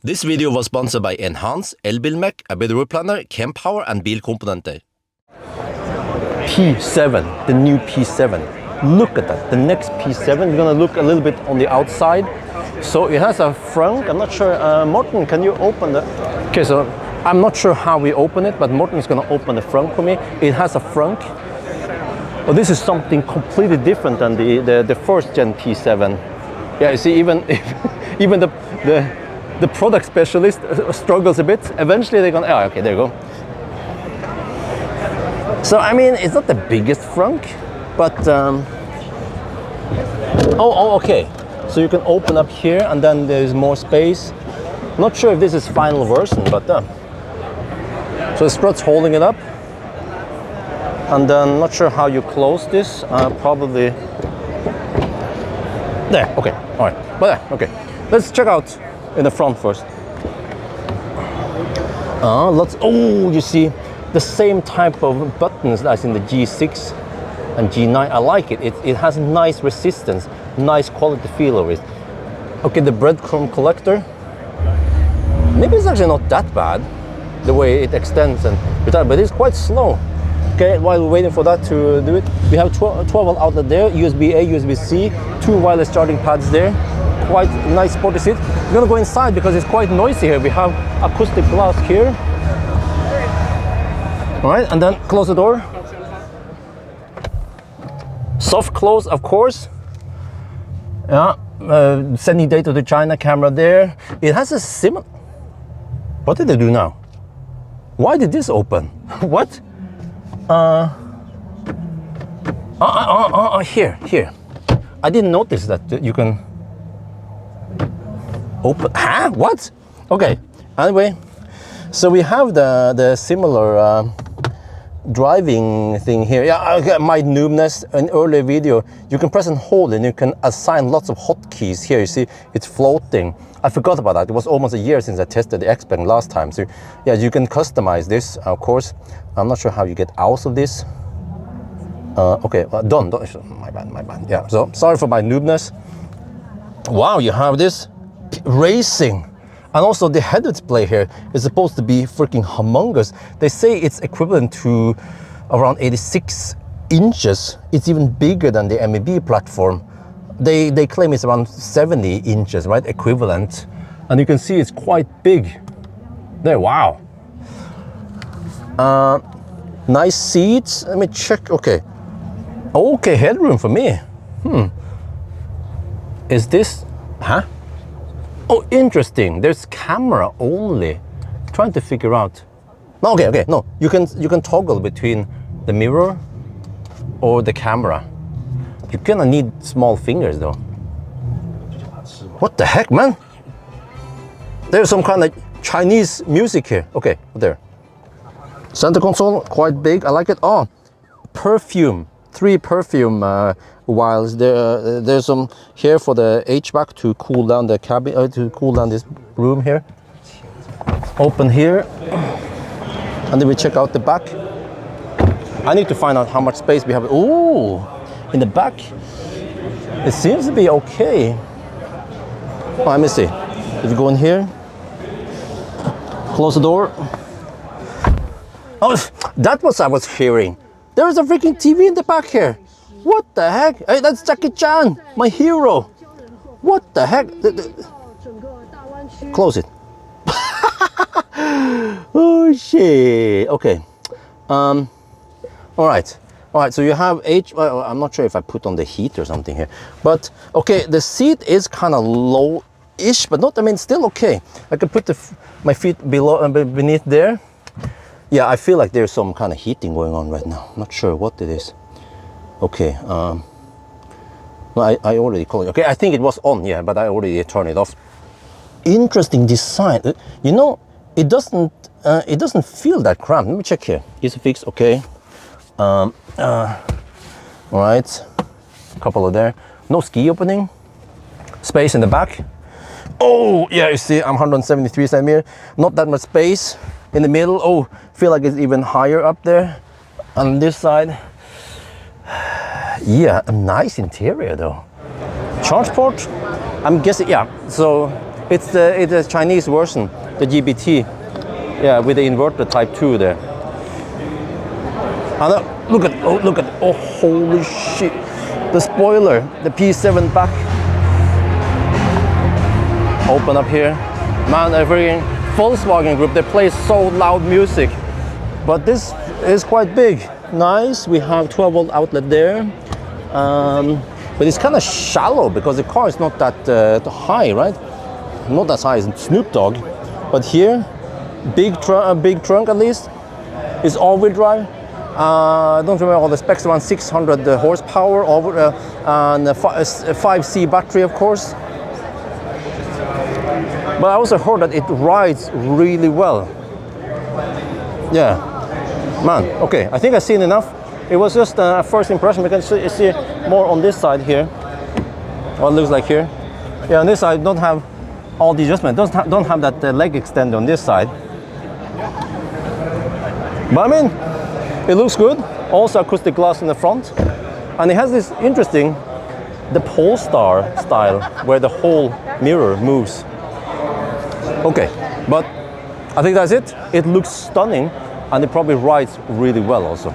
This video was sponsored by Enhance, Elbilmek, a bit planner, Kempower and Bilkomponenter. P7, the new P7. Look at that, the next P7. We're gonna look a little bit on the outside. So it has a frunk. I'm not sure, Morten, can you open the... Okay, so I'm not sure how we open it, but Morten is gonna open the frunk for me. It has a frunk. Oh, this is something completely different than the first gen P7. Yeah, you see, even the product specialist struggles a bit. Eventually they're gonna, oh, okay, there you go. So, I mean, it's not the biggest frunk, but, okay. So you can open up here and then there's more space. Not sure if this is final version, but, so the strut's holding it up. And then, not sure how you close this, probably, there, okay, all right, but there, okay. Let's check out in the front first. You see the same type of buttons as in the G6 and G9. I like it. It has nice resistance, nice quality feel of it. Okay, the breadcrumb collector. Maybe it's actually not that bad, the way it extends and retires, but it's quite slow. Okay, while we're waiting for that to do it, we have 12-volt outlet there, USB-A, USB-C, 2 wireless charging pads there. Quite nice sporty seat. We're gonna go inside because it's quite noisy here. We have acoustic glass here. All right, and then close the door. Soft close, of course. Yeah, sending data to China, camera there. It has a similar... What did they do now? Why did this open? What? Here. I didn't notice that you can open. Huh? What? Okay. Anyway, so we have the similar driving thing here. Yeah, okay, my noobness. An earlier video, you can press and hold and you can assign lots of hotkeys here. You see, it's floating. I forgot about that. It was almost a year since I tested the Xpeng last time. So yeah, you can customize this, of course. I'm not sure how you get out of this. Okay, done. My bad. Yeah, so sorry for my noobness. Wow, you have this racing. And also the head display here is supposed to be freaking humongous. They say it's equivalent to around 86 inches. It's even bigger than the MEB platform. They claim it's around 70 inches, right? Equivalent. And you can see it's quite big. There, wow. Nice seats. Let me check. Okay. Okay, headroom for me. Is this, huh? Oh, interesting. There's camera only. Trying to figure out. No, okay. No, you can toggle between the mirror or the camera. You're gonna need small fingers though. What the heck, man? There's some kind of Chinese music here. Okay, there. Center console, quite big. I like it. Oh, perfume. 3 perfume vials. There's some here for the HVAC to cool down the cabin, to cool down this room here. Open here, and then we check out the back. I need to find out how much space we have. Ooh, in the back, it seems to be okay. Oh, let me see. If you go in here, close the door. Oh, that was I was hearing. There's a freaking TV in the back here. What the heck? Hey, that's Jackie Chan, my hero. What the heck? Close it. Oh shit. Okay. All right. So you have well, I'm not sure if I put on the heat or something here, but okay. The seat is kind of low-ish, but not. I mean, still okay. I can put my feet beneath there. Yeah, I feel like there's some kind of heating going on right now. Not sure what it is. Okay. No, I already called it. Okay, I think it was on. Yeah, but I already turned it off. Interesting design. You know, it doesn't feel that cramped. Let me check here. Isofix, okay. All right. A couple of there. No ski opening. Space in the back. Oh, yeah, you see, I'm 173 centimeters. Not that much space in the middle. Oh, feel like it's even higher up there. On this side. Yeah, a nice interior though. Charge port, I'm guessing, yeah. So It's the Chinese version, the GBT. Yeah, with the inverter Type 2 there. And look at, oh, holy shit. The spoiler, the P7 back. Open up here. Man, a freaking Volkswagen group, they play so loud music. But this is quite big. Nice, we have 12 volt outlet there. But it's kind of shallow because the car is not that high, right? Not as high as Snoop Dogg. But here, big trunk at least. It's all-wheel drive. I don't remember all the specs, around 600 horsepower, and a 5C battery, of course. But I also heard that it rides really well. Yeah, man, okay, I think I've seen enough. It was just a first impression. We can see more on this side here. What it looks like here. Yeah, on this side, don't have all the adjustment. Don't have that leg extender on this side. But I mean, it looks good. Also acoustic glass in the front. And it has this interesting, the Polestar style, where the whole mirror moves. Okay, but I think that's it. It looks stunning and it probably rides really well also.